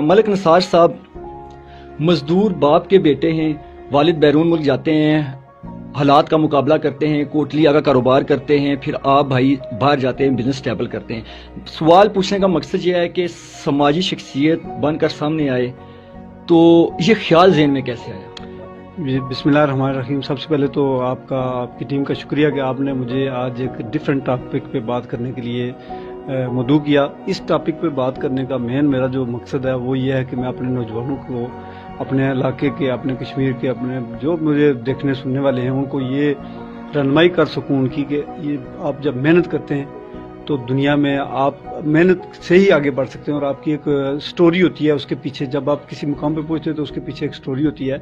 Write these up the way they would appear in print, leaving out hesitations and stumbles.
ملک نثار صاحب مزدور باپ کے بیٹے ہیں، والد بیرون ملک جاتے ہیں، حالات کا مقابلہ کرتے ہیں، کوٹلیہ کا کاروبار کرتے ہیں، پھر آپ بھائی باہر جاتے ہیں، بزنس اسٹیبل کرتے ہیں۔ سوال پوچھنے کا مقصد یہ ہے کہ سماجی شخصیت بن کر سامنے آئے تو یہ خیال ذہن میں کیسے آیا؟ بسم اللہ الرحمن الرحیم۔ سب سے پہلے تو آپ کی ٹیم کا شکریہ کہ آپ نے مجھے آج ایک ڈیفرنٹ ٹاپک پہ بات کرنے کے لیے مدعو کیا۔ اس ٹاپک پہ بات کرنے کا میرا جو مقصد ہے وہ یہ ہے کہ میں اپنے نوجوانوں کو، اپنے علاقے کے، اپنے کشمیر کے، اپنے جو مجھے دیکھنے سننے والے ہیں ان کو یہ رہنمائی کر سکوں ان کی کہ یہ آپ جب محنت کرتے ہیں تو دنیا میں آپ محنت سے ہی آگے بڑھ سکتے ہیں، اور آپ کی ایک سٹوری ہوتی ہے اس کے پیچھے۔ جب آپ کسی مقام پہ پہنچتے ہیں تو اس کے پیچھے ایک سٹوری ہوتی ہے۔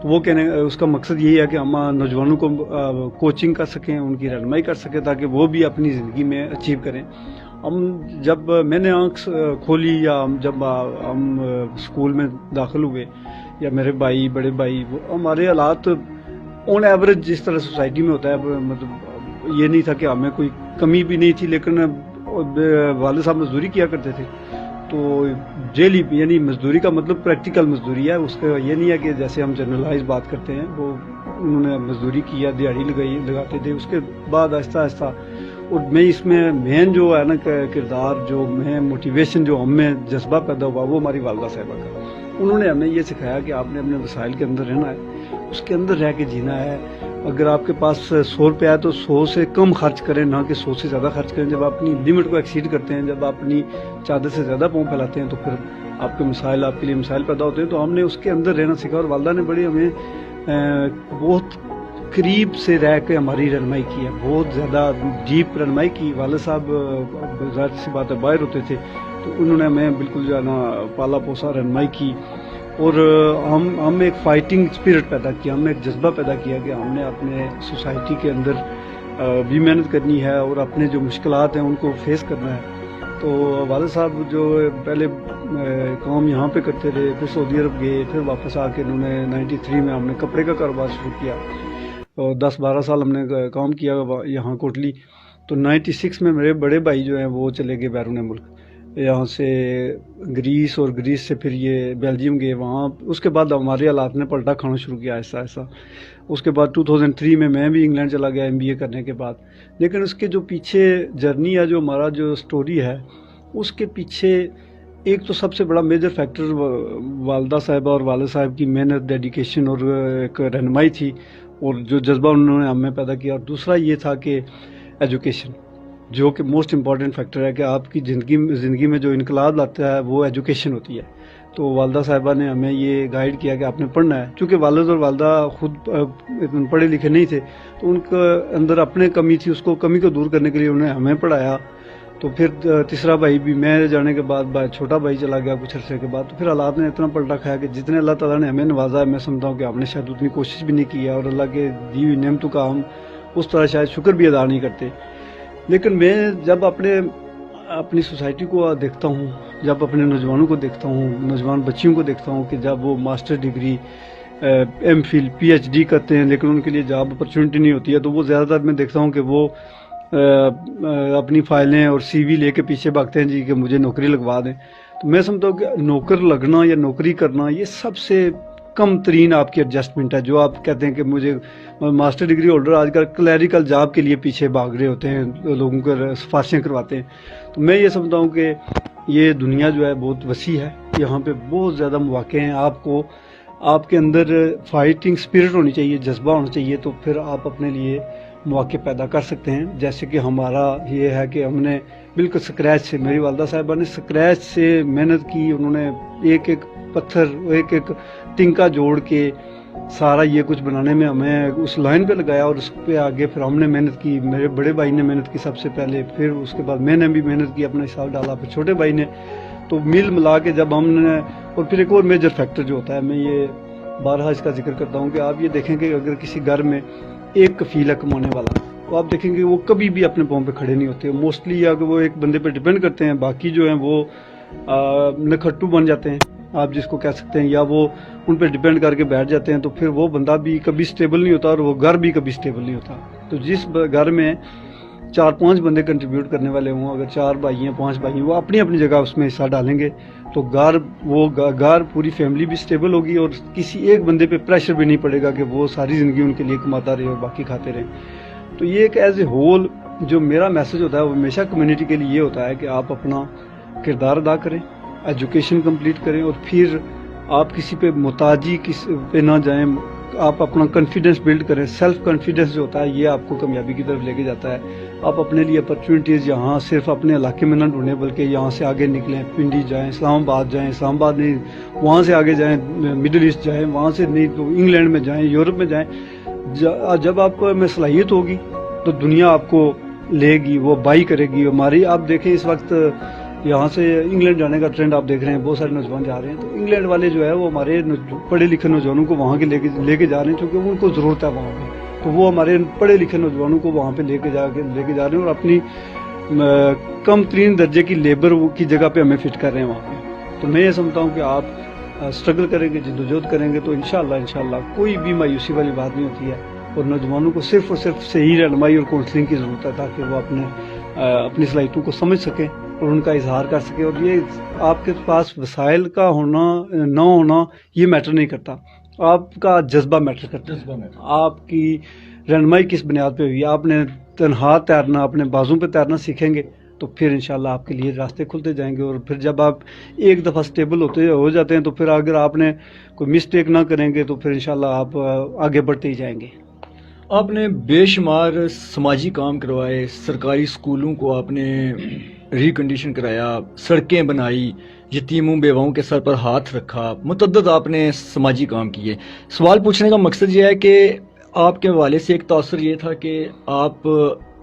تو وہ اس کا مقصد یہی ہے کہ ہم نوجوانوں کو کوچنگ کر سکیں، ان کی رہنمائی کر سکیں تاکہ وہ بھی اپنی زندگی میں اچیو کریں۔ جب میں نے آنکھ کھولی یا جب ہم اسکول میں داخل ہوئے، یا میرے بھائی، بڑے بھائی، ہمارے حالات آن ایوریج جس طرح سوسائٹی میں ہوتا ہے، مطلب یہ نہیں تھا کہ ہمیں کوئی کمی بھی نہیں تھی، لیکن والد صاحب مزدوری کیا کرتے تھے تو ڈیلی، یعنی مزدوری کا مطلب پریکٹیکل مزدوری ہے، اس کا یہ نہیں ہے کہ جیسے ہم جنرلائز بات کرتے ہیں۔ وہ انہوں نے مزدوری کیا، دیہڑی لگاتے تھے۔ اس کے بعد آہستہ آہستہ، اور میں اس میں مین جو ہے نا کردار، جو میں موٹیویشن جو ہم میں جذبہ پیدا ہوا وہ ہماری والدہ صاحبہ کا۔ انہوں نے ہمیں یہ سکھایا کہ آپ نے اپنے وسائل کے اندر رہنا ہے، اس کے اندر رہ کے جینا ہے۔ اگر آپ کے پاس 100 روپیہ ہے تو 100 سے کم خرچ کریں، نہ کہ 100 سے زیادہ خرچ کریں۔ جب آپ اپنی لمٹ کو ایکسیڈ کرتے ہیں، جب آپ اپنی چادر سے زیادہ پاؤں پھیلاتے ہیں تو پھر آپ کے مسائل، آپ کے لیے مسائل پیدا ہوتے ہیں۔ تو ہم نے اس کے اندر رہنا سیکھا، اور والدہ نے بڑی ہمیں بہت قریب سے رہ کے ہماری رہنمائی کی ہے، بہت زیادہ ڈیپ رہنمائی کی۔ والد صاحب ظاہر سی بات ہے باہر ہوتے تھے، تو انہوں نے ہمیں بالکل جو ہے نا پالا پوسا، رہنمائی کی، اور ہم ایک فائٹنگ اسپرٹ پیدا کیا، ہم نے ایک جذبہ پیدا کیا کہ ہم نے اپنے سوسائٹی کے اندر بھی محنت کرنی ہے اور اپنے جو مشکلات ہیں ان کو فیس کرنا ہے۔ تو والد صاحب جو پہلے کام یہاں پہ کرتے رہے، پھر سعودی عرب گئے، پھر واپس آ کے انہوں نے 93 میں ہم نے کپڑے کا کاروبار شروع کیا، اور 10-12 سال ہم نے کام کیا یہاں کوٹلی۔ تو 96 میں میرے بڑے بھائی جو ہیں وہ چلے گئے بیرون ملک، یہاں سے گریس، اور گریس سے پھر یہ بیلجیم گئے وہاں۔ اس کے بعد ہمارے حالات نے پلٹا کھانا شروع کیا ایسا ایسا۔ اس کے بعد 2003 میں بھی انگلینڈ چلا گیا MBA کرنے کے بعد۔ لیکن اس کے جو پیچھے جرنی ہے، جو ہمارا جو سٹوری ہے، اس کے پیچھے ایک تو سب سے بڑا میجر فیکٹر والدہ صاحبہ اور والد صاحب کی محنت، ڈیڈیکیشن اور ایک رہنمائی تھی، اور جو جذبہ انہوں نے ہمیں پیدا کیا۔ اور دوسرا یہ تھا کہ ایجوکیشن، جو کہ موسٹ امپورٹنٹ فیکٹر ہے کہ آپ کی زندگی میں جو انقلاب لاتا ہے وہ ایجوکیشن ہوتی ہے۔ تو والدہ صاحبہ نے ہمیں یہ گائیڈ کیا کہ آپ نے پڑھنا ہے۔ چونکہ والد اور والدہ خود پڑھے لکھے نہیں تھے، تو ان کے اندر اپنے کمی تھی، اس کو کمی کو دور کرنے کے لیے انہوں نے ہمیں پڑھایا۔ تو پھر تیسرا بھائی بھی، میں جانے کے بعد چھوٹا بھائی چلا گیا کچھ عرصے کے بعد۔ تو پھر حالات نے اتنا پلٹا کھایا کہ جتنے اللہ تعالیٰ نے ہمیں نوازا ہے، میں سمجھتا ہوں کہ ہم نے شاید اتنی کوشش بھی نہیں کی ہے، اور اللہ کے دی ہوئی نعمتوں کا ہم اس طرح شاید شکر بھی ادا نہیں کرتے۔ لیکن میں جب اپنی سوسائٹی کو دیکھتا ہوں، جب اپنے نوجوانوں کو دیکھتا ہوں، نوجوان بچیوں کو دیکھتا ہوں کہ جب وہ ماسٹر ڈگری، MPhil، PhD کرتے ہیں لیکن ان کے لیے جاب اپرچونٹی نہیں ہوتی ہے، تو وہ زیادہ تر میں دیکھتا ہوں کہ وہ اپنی فائلیں اور CV لے کے پیچھے بھاگتے ہیں جی کہ مجھے نوکری لگوا دیں۔ تو میں سمجھتا ہوں کہ نوکر لگنا یا نوکری کرنا یہ سب سے کم ترین آپ کی ایڈجسٹمنٹ ہے۔ جو آپ کہتے ہیں کہ مجھے ماسٹر ڈگری ہولڈر آج کل کلیریکل جاب کے لیے پیچھے بھاگ رہے ہوتے ہیں، لوگوں کو سفارشیں کرواتے ہیں۔ تو میں یہ سمجھتا ہوں کہ یہ دنیا جو ہے بہت وسیع ہے، یہاں پہ بہت زیادہ مواقع ہیں۔ آپ کے اندر فائٹنگ اسپرٹ ہونی چاہیے، جذبہ ہونا چاہیے، تو پھر آپ اپنے لیے مواقع پیدا کر سکتے ہیں۔ جیسے کہ ہمارا یہ ہے کہ ہم نے بالکل سکریچ سے، میری والدہ صاحبہ نے سکریچ سے محنت کی، انہوں نے ایک ایک پتھر، ایک ایک ٹنکا جوڑ کے سارا یہ کچھ بنانے میں ہمیں اس لائن پہ لگایا، اور اس پہ آگے پھر ہم نے محنت کی۔ میرے بڑے بھائی نے محنت کی سب سے پہلے، پھر اس کے بعد میں نے بھی محنت کی، اپنا حساب ڈالا، پھر چھوٹے بھائی نے۔ تو مل ملا کے جب ہم نے، اور پھر ایک اور میجر فیکٹر جو ہوتا ہے، میں یہ بارہا اس کا ذکر کرتا ہوں کہ آپ یہ دیکھیں کہ اگر کسی گھر میں ایک کفیل ہے کمانے والا، تو آپ دیکھیں گے وہ کبھی بھی اپنے پاؤں پہ کھڑے نہیں ہوتے موسٹلی، یا کہ وہ ایک بندے پہ ڈیپینڈ کرتے ہیں، باقی جو ہیں وہ نکھٹو بن جاتے ہیں آپ جس کو کہہ سکتے ہیں، یا وہ ان پہ ڈیپینڈ کر کے بیٹھ جاتے ہیں۔ تو پھر وہ بندہ بھی کبھی سٹیبل نہیں ہوتا، اور وہ گھر بھی کبھی سٹیبل نہیں ہوتا۔ تو جس گھر میں 4-5 بندے کنٹریبیوٹ کرنے والے ہوں، اگر 4 بھائی ہیں 5 بھائی ہیں، وہ اپنی اپنی جگہ اس میں حصہ ڈالیں گے تو گھر پوری فیملی بھی سٹیبل ہوگی اور کسی ایک بندے پہ پریشر بھی نہیں پڑے گا کہ وہ ساری زندگی ان کے لیے کماتا رہے اور باقی کھاتے رہیں. تو یہ ایک ایز اے ہول جو میرا میسج ہوتا ہے وہ ہمیشہ کمیونٹی کے لیے یہ ہوتا ہے کہ آپ اپنا کردار ادا کریں، ایجوکیشن کمپلیٹ کریں اور پھر آپ کسی پہ محتاجی پہ نہ جائیں، آپ اپنا کانفیڈنس بلڈ کریں. سیلف کانفیڈنس جو ہوتا ہے یہ آپ کو کامیابی کی طرف لے کے جاتا ہے. آپ اپنے لیے اپرچونیٹیز یہاں صرف اپنے علاقے میں نہ ڈھونڈیں بلکہ یہاں سے آگے نکلیں، پنڈی جائیں، اسلام آباد نہیں وہاں سے آگے جائیں، مڈل ایسٹ جائیں، وہاں سے نہیں تو انگلینڈ میں جائیں، یورپ میں جائیں. جب آپ کو میں صلاحیت ہوگی تو دنیا آپ کو لے گی، وہ بائی کرے گی. ہماری آپ دیکھیں اس وقت یہاں سے انگلینڈ جانے کا ٹرینڈ آپ دیکھ رہے ہیں، بہت سارے نوجوان جا رہے ہیں. تو انگلینڈ والے جو ہے وہ ہمارے پڑھے لکھے نوجوانوں کو وہاں کے لے کے جا رہے ہیں کیونکہ ان کو ضرورت ہے وہاں پہ. تو وہ ہمارے پڑھے لکھے نوجوانوں کو وہاں پہ لے کے جا رہے ہیں اور اپنی کم ترین درجے کی لیبر کی جگہ پہ ہمیں فٹ کر رہے ہیں وہاں پہ. تو میں یہ سمجھتا ہوں کہ آپ اسٹرگل کریں گے، جدوجہد کریں گے تو انشاءاللہ کوئی بھی مایوسی والی بات نہیں ہوتی ہے. اور نوجوانوں کو صرف اور صرف صحیح رہنمائی اور کاؤنسلنگ کی ضرورت ہے تاکہ وہ اپنی صلاحیتوں کو سمجھ سکیں اور ان کا اظہار کر سکیں. اور یہ آپ کے پاس وسائل کا ہونا نہ ہونا یہ میٹر نہیں کرتا، آپ کا جذبہ میٹر کرتا ہے. آپ کی رہنمائی کس بنیاد پہ ہوئی. آپ نے تنہا تیرنا، اپنے بازوں پہ تیرنا سیکھیں گے تو پھر انشاءاللہ آپ کے لیے راستے کھلتے جائیں گے. اور پھر جب آپ ایک دفعہ سٹیبل ہو جاتے ہیں تو پھر اگر آپ نے کوئی مسٹیک نہ کریں گے تو پھر انشاءاللہ آپ آگے بڑھتے ہی جائیں گے. آپ نے بے شمار سماجی کام کروائے، سرکاری اسکولوں کو آپ نے ریکنڈیشن کرایا، سڑکیں بنائی، یتیموں بیواؤں کے سر پر ہاتھ رکھا، متعدد آپ نے سماجی کام کیے. سوال پوچھنے کا مقصد یہ ہے کہ آپ کے والے سے ایک تاثر یہ تھا کہ آپ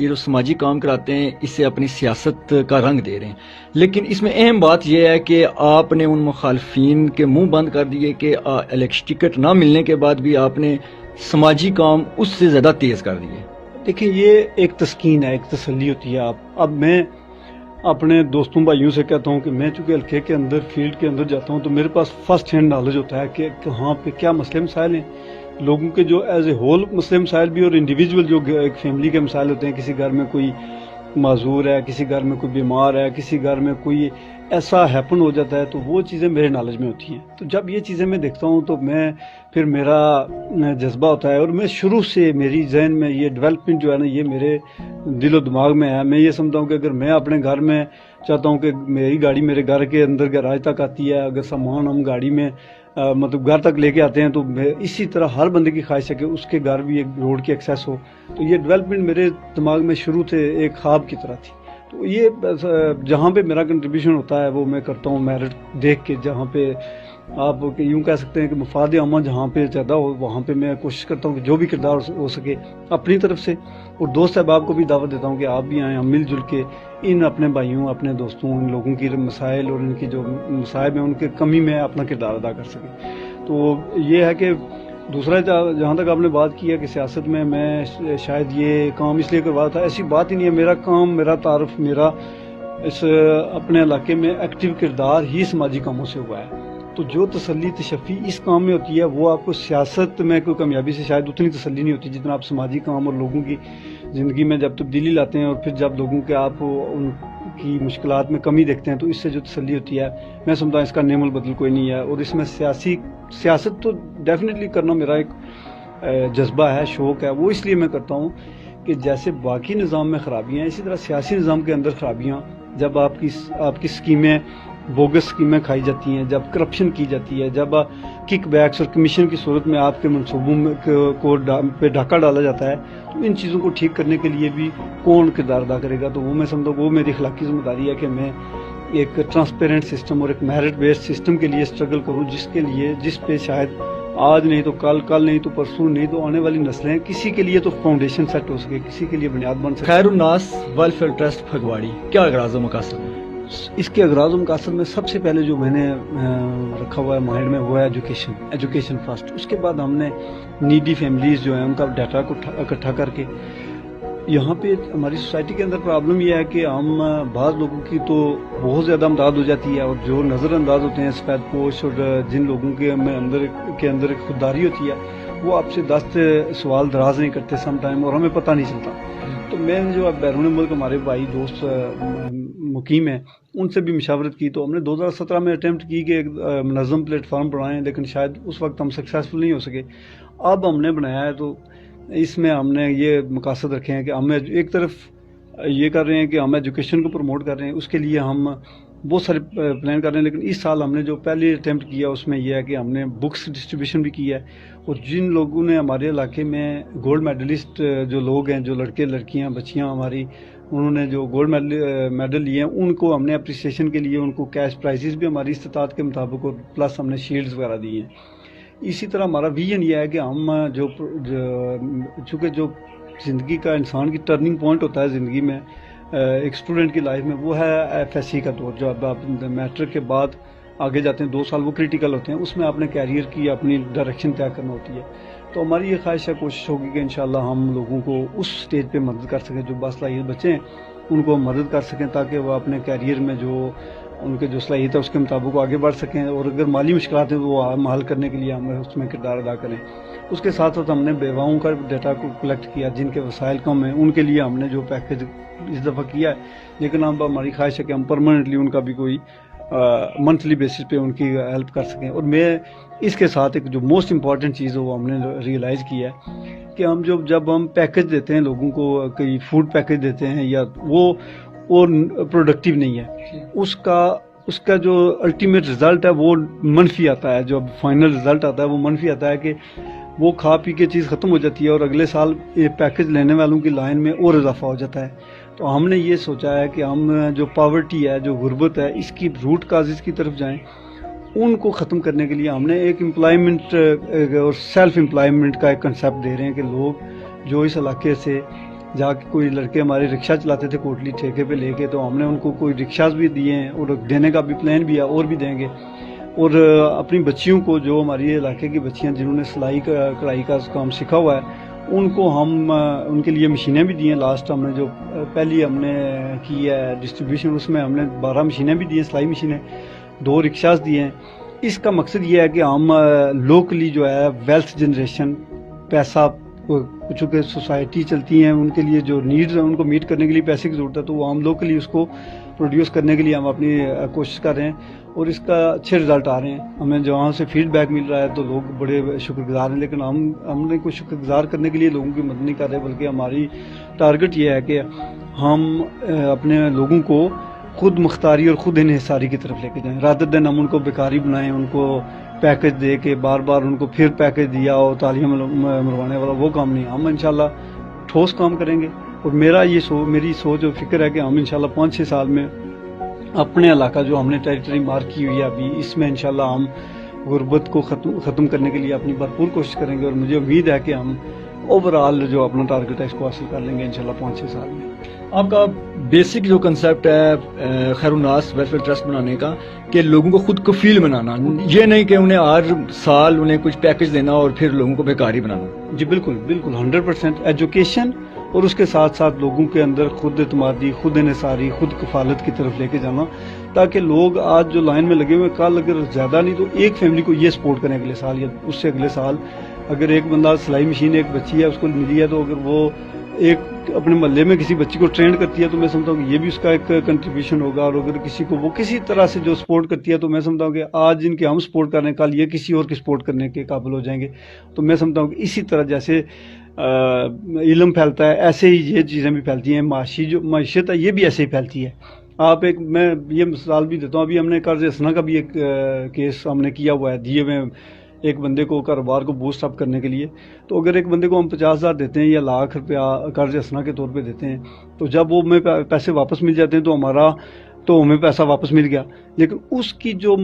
یہ جو سماجی کام کراتے ہیں اسے اپنی سیاست کا رنگ دے رہے ہیں، لیکن اس میں اہم بات یہ ہے کہ آپ نے ان مخالفین کے منہ بند کر دیے کہ الیکشن ٹکٹ نہ ملنے کے بعد بھی آپ نے سماجی کام اس سے زیادہ تیز کر دیے. دیکھیں یہ ایک تسکین ہے، ایک تسلی ہوتی ہے. اب میں اپنے دوستوں بھائیوں سے کہتا ہوں کہ میں چونکہ حلقے کے اندر فیلڈ کے اندر جاتا ہوں تو میرے پاس فرسٹ ہینڈ نالج ہوتا ہے کہ کہاں پہ کیا مسئلے مسائل ہیں لوگوں کے، جو ایز اے ہول مسئلے مسائل بھی اور انڈیویجول جو ایک فیملی کے مسائل ہوتے ہیں. کسی گھر میں کوئی معذور ہے، کسی گھر میں کوئی بیمار ہے، کسی گھر میں کوئی ایسا ہیپن ہو جاتا ہے تو وہ چیزیں میرے نالج میں ہوتی ہیں. تو جب یہ چیزیں میں دیکھتا ہوں تو پھر میرا جذبہ ہوتا ہے اور میں شروع سے میری ذہن میں یہ ڈیولپمنٹ جو ہے نا یہ میرے دل و دماغ میں ہے. میں یہ سمجھتا ہوں کہ اگر میں اپنے گھر میں چاہتا ہوں کہ میری گاڑی میرے گھر کے اندر گیراج تک آتی ہے، اگر سامان ہم گاڑی میں مطلب گھر تک لے کے آتے ہیں تو اسی طرح ہر بندے کی خواہش ہے کہ اس کے گھر بھی ایک روڈ کی ایکسیس ہو. تو یہ ڈیولپمنٹ میرے دماغ میں شروع سے ایک خواب کی طرح تھی. تو یہ جہاں پہ میرا کنٹریبیوشن ہوتا ہے وہ میں کرتا ہوں میرٹ دیکھ کے. جہاں پہ آپ یوں کہہ سکتے ہیں کہ مفاد عامہ جہاں پہ زیادہ ہو وہاں پہ میں کوشش کرتا ہوں کہ جو بھی کردار ہو سکے اپنی طرف سے. اور دوست احباب کو بھی دعوت دیتا ہوں کہ آپ بھی آئیں، ہم مل جل کے ان اپنے بھائیوں، اپنے دوستوں، ان لوگوں کی مسائل اور ان کی جو مصائب ہیں ان کے کمی میں اپنا کردار ادا کر سکیں. تو یہ ہے کہ دوسرا جہاں تک آپ نے بات کی ہے کہ سیاست میں شاید یہ کام اس لیے کروا تھا، ایسی بات ہی نہیں ہے. میرا کام، میرا تعارف، میرا اس اپنے علاقے میں ایکٹیو کردار ہی سماجی کاموں سے ہوا ہے. تو جو تسلی تشفی اس کام میں ہوتی ہے وہ آپ کو سیاست میں کوئی کامیابی سے شاید اتنی تسلی نہیں ہوتی جتنا آپ سماجی کام اور لوگوں کی زندگی میں جب تبدیلی لاتے ہیں اور پھر جب لوگوں کے آپ ان کی مشکلات میں کمی دیکھتے ہیں تو اس سے جو تسلی ہوتی ہے میں سمجھتا ہوں اس کا نعم البدل کوئی نہیں ہے. اور اس میں سیاست تو ڈیفینیٹلی کرنا میرا ایک جذبہ ہے، شوق ہے. وہ اس لیے میں کرتا ہوں کہ جیسے باقی نظام میں خرابیاں ہیں اسی طرح سیاسی نظام کے اندر خرابیاں، جب آپ کی اسکیمیں بوگس اسکیمیں کھائی جاتی ہیں، جب کرپشن کی جاتی ہے، جب کک بیکس اور کمیشن کی صورت میں آپ کے منصوبوں کو پہ ڈھاکہ ڈالا جاتا ہے تو ان چیزوں کو ٹھیک کرنے کے لیے بھی کون کردار ادا کرے گا. تو وہ میں سمجھتا ہوں وہ میری اخلاقی ذمہ داری ہے کہ میں ایک ٹرانسپیرنٹ سسٹم اور ایک میرٹ بیسڈ سسٹم کے لیے اسٹرگل کروں جس پہ شاید آج نہیں تو کل نہیں تو پرسوں نہیں تو آنے والی نسلیں کسی کے لیے تو فاؤنڈیشن سیٹ ہو سکے، کسی کے لیے بنیاد بن سکے. خیر الناس ویلفیئر ٹرسٹ پھگواڑی کیا اغراض و مقاصد ہے؟ اس کے اغراض و مقاصد میں سب سے پہلے جو میں نے رکھا ہوا ہے مائنڈ میں وہ ہے ایجوکیشن فرسٹ. اس کے بعد ہم نے نیڈی فیملیز جو ہیں ان کا ڈیٹا کو اکٹھا کر کے یہاں پہ ہماری سوسائٹی کے اندر پرابلم یہ ہے کہ ہم بعض لوگوں کی تو بہت زیادہ امداد ہو جاتی ہے اور جو نظر انداز ہوتے ہیں سفید پوش اور جن لوگوں کے اندر ایک خودداری ہوتی ہے وہ آپ سے 10 سوال دراز نہیں کرتے سم ٹائم اور ہمیں پتہ نہیں چلتا. تو میں نے جو بیرون ملک ہمارے بھائی دوست مقیم ہیں ان سے بھی مشاورت کی، تو ہم نے 2017 میں اٹیمپٹ کی کہ ایک منظم پلیٹ فارم بنائیں، لیکن شاید اس وقت ہم سکسیزفل نہیں ہو سکے۔ اب ہم نے بنایا ہے، تو اس میں ہم نے یہ مقاصد رکھے ہیں کہ ہم ایک طرف یہ کر رہے ہیں کہ ہم ایجوکیشن کو پروموٹ کر رہے ہیں، اس کے لیے ہم بہت سارے پلان کر رہے ہیں، لیکن اس سال ہم نے جو پہلی اٹیمپٹ کیا اس میں یہ ہے کہ ہم نے بکس ڈسٹریبیوشن بھی کیا ہے، اور جن لوگوں نے ہمارے علاقے میں گولڈ میڈلسٹ جو لوگ ہیں، جو لڑکے لڑکیاں بچیاں ہماری انہوں نے جو گولڈ میڈل لیے ہیں، ان کو ہم نے اپریسیشن کے لیے ان کو کیش پرائزز بھی ہماری استطاعت کے مطابق، اور پلس ہم نے شیلڈز وغیرہ دیے ہیں۔ اسی طرح ہمارا ویژن یہ ہے کہ ہم چونکہ جو زندگی کا انسان کی ٹرننگ پوائنٹ ہوتا ہے زندگی میں ایک اسٹوڈنٹ کی لائف میں، وہ ہے ایف ایس سی کا دور، جو اب آپ میٹرک کے بعد آگے جاتے ہیں 2 سال وہ کریٹیکل ہوتے ہیں، اس میں اپنے کیریئر کی اپنی ڈائریکشن طے کرنا ہوتی ہے۔ تو ہماری یہ خواہش ہے، کوشش ہوگی کہ انشاءاللہ ہم لوگوں کو اس سٹیج پہ مدد کر سکیں، جو باصلاحیت بچے ہیں ان کو ہم مدد کر سکیں، تاکہ وہ اپنے کیریئر میں جو ان کے جو صلاحیت ہے اس کے مطابق وہ آگے بڑھ سکیں، اور اگر مالی مشکلات ہیں تو وہ ہم حل کرنے کے لیے ہم اس میں کردار ادا کریں۔ اس کے ساتھ ساتھ ہم نے بیواؤں کا ڈیٹا کو کلیکٹ کیا، جن کے وسائل کم ہیں، ان کے لیے ہم نے جو پیکیج اس دفعہ کیا ہے، لیکن اب ہماری خواہش ہے کہ ہم پرماننٹلی ان کا بھی کوئی منتھلی بیسس پہ ان کی ہیلپ کر سکیں۔ اور میں اس کے ساتھ ایک جو موسٹ امپورٹنٹ چیز ہے وہ ہم نے ریئلائز کیا ہے کہ ہم جب ہم پیکیج دیتے ہیں لوگوں کو، کوئی فوڈ پیکیج دیتے ہیں یا وہ پروڈکٹیو نہیں ہے، اس کا جو الٹیمیٹ رزلٹ ہے وہ منفی آتا ہے، جو فائنل رزلٹ آتا ہے وہ منفی آتا ہے، کہ وہ کھا پی کے چیز ختم ہو جاتی ہے اور اگلے سال یہ پیکیج لینے والوں کی لائن میں اور اضافہ ہو جاتا ہے۔ تو ہم نے یہ سوچا ہے کہ ہم جو پاورٹی ہے، جو غربت ہے، اس کی روٹ کازز کی طرف جائیں، ان کو ختم کرنے کے لیے ہم نے ایک امپلائمنٹ اور سیلف امپلائمنٹ کا ایک کنسیپٹ دے رہے ہیں کہ لوگ جو اس علاقے سے جا کے، کوئی لڑکے ہمارے رکشہ چلاتے تھے کوٹلی ٹھیکے پہ لے کے، تو ہم نے ان کو کوئی رکشاز بھی دیے ہیں اور دینے کا بھی پلان بھی ہے، اور بھی دیں گے۔ اور اپنی بچیوں کو، جو ہماری علاقے کی بچیاں جنہوں نے سلائی کڑھائی کا کام سیکھا ہوا ہے، ان کو ہم ان کے لیے مشینیں بھی دی ہیں۔ لاسٹ ہم نے جو پہلی ہم نے کی ہے ڈسٹریبیوشن، اس میں ہم نے 12 مشینیں بھی دی ہیں، سلائی مشینیں، 2 رکشاز دیے ہیں۔ اس کا مقصد یہ ہے کہ ہم لوکلی جو ہے ویلتھ جنریشن، پیسہ، چونکہ سوسائٹی چلتی ہیں، ان کے لیے جو نیڈز ہیں ان کو میٹ کرنے کے لیے پیسے کی ضرورت ہے، تو وہ ہم لوکلی اس کو پروڈیوس کرنے کے لیے ہم اپنی کوشش کر رہے ہیں، اور اس کا اچھے رزلٹ آ رہے ہیں۔ ہمیں جہاں سے فیڈ بیک مل رہا ہے تو لوگ بڑے شکر گزار ہیں، لیکن ہم نے کوئی شکر گزار کرنے کے لیے لوگوں کی مدد نہیں کر رہے، بلکہ ہماری ٹارگٹ یہ ہے کہ ہم اپنے لوگوں کو خود مختاری اور خود انحصاری کی طرف لے کے جائیں، رادر دین ہم ان کو بیکاری بنائیں، ان کو پیکج دے کے بار بار ان کو پھر پیکج دیا اور تالیاں مروانے والا وہ کام نہیں۔ ہم انشاءاللہ ٹھوس کام کریں گے، اور میری سوچ اور فکر ہے کہ ہم انشاءاللہ 5-6 سال میں اپنے علاقہ جو ہم نے ٹیریٹری مارک کی ہوئی ہے ابھی، اس میں انشاءاللہ ہم غربت کو ختم کرنے کے لیے اپنی بھرپور کوشش کریں گے، اور مجھے امید ہے کہ ہم اوورآل جو اپنا ٹارگٹ ہے اس کو حاصل کر لیں گے انشاءاللہ 5-6 سال میں۔ آپ کا بیسک جو کنسیپٹ ہے خیر الناس ویلفیئر ٹرسٹ بنانے کا، کہ لوگوں کو خود کفیل بنانا، یہ نہیں کہ انہیں ہر سال انہیں کچھ پیکج دینا اور پھر لوگوں کو بیکاری بنانا۔ جی بالکل 100% ایجوکیشن، اور اس کے ساتھ ساتھ لوگوں کے اندر خود اعتمادی، خود انحصاری، خود کفالت کی طرف لے کے جانا، تاکہ لوگ آج جو لائن میں لگے ہوئے، کل اگر زیادہ نہیں تو ایک فیملی کو یہ سپورٹ کریں اگلے سال یا اس سے اگلے سال۔ اگر ایک بندہ سلائی مشین ایک بچی ہے اس کو ملی ہے، تو اگر وہ ایک اپنے محلے میں کسی بچی کو ٹرینڈ کرتی ہے تو میں سمجھتا ہوں کہ یہ بھی اس کا ایک کنٹریبیوشن ہوگا، اور اگر کسی کو وہ کسی طرح سے جو سپورٹ کرتی ہے تو میں سمجھتا ہوں کہ آج جن کے ہم سپورٹ کر رہے ہیں کل یہ کسی اور کی سپورٹ کرنے کے قابل ہو جائیں گے۔ تو میں سمجھتا ہوں کہ اسی طرح جیسے علم پھیلتا ہے ایسے ہی یہ چیزیں بھی پھیلتی ہیں، معیشت ہے یہ بھی ایسے ہی پھیلتی ہے۔ میں یہ مثال بھی دیتا ہوں، ابھی ہم نے قرض حسنہ کا بھی ایک کیس ہم نے کیا ہوا ہے، دیے ہوئے ایک بندے کو کاروبار کو بوسٹ اپ کرنے کے لیے۔ تو اگر ایک بندے کو ہم 50,000 دیتے ہیں یا لاکھ روپیہ قرض حسنہ کے طور پہ دیتے ہیں، تو جب وہ ہمیں پیسے واپس مل جاتے ہیں تو ہمیں پیسہ واپس مل گیا، لیکن اس کی جو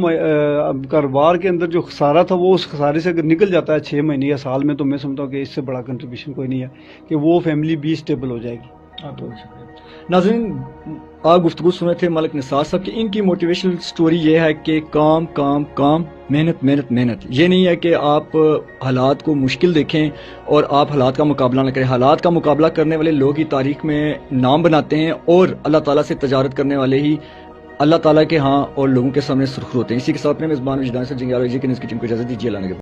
کاروبار کے اندر جو خسارہ تھا وہ اس خسارے سے اگر نکل جاتا ہے 6 مہینے یا سال میں، تو میں سمجھتا ہوں کہ اس سے بڑا کنٹریبیوشن کوئی نہیں ہے کہ وہ فیملی بھی اسٹیبل ہو جائے گی۔ ناظرین، آپ گفتگو سنے تھے ملک نثار صاحب کی، ان کی موٹیویشنل سٹوری یہ ہے کہ کام کام کام، محنت محنت محنت۔ یہ نہیں ہے کہ آپ حالات کو مشکل دیکھیں اور آپ حالات کا مقابلہ نہ کریں۔ حالات کا مقابلہ کرنے والے لوگ ہی تاریخ میں نام بناتے ہیں، اور اللہ تعالیٰ سے تجارت کرنے والے ہی اللہ تعالیٰ کے ہاں اور لوگوں کے سامنے سرخر ہوتے ہیں۔ اسی کے ساتھ میں میزبان وجدان سے جنگیال جی کے ٹیم کو اجازت دیجیے، اللہ نے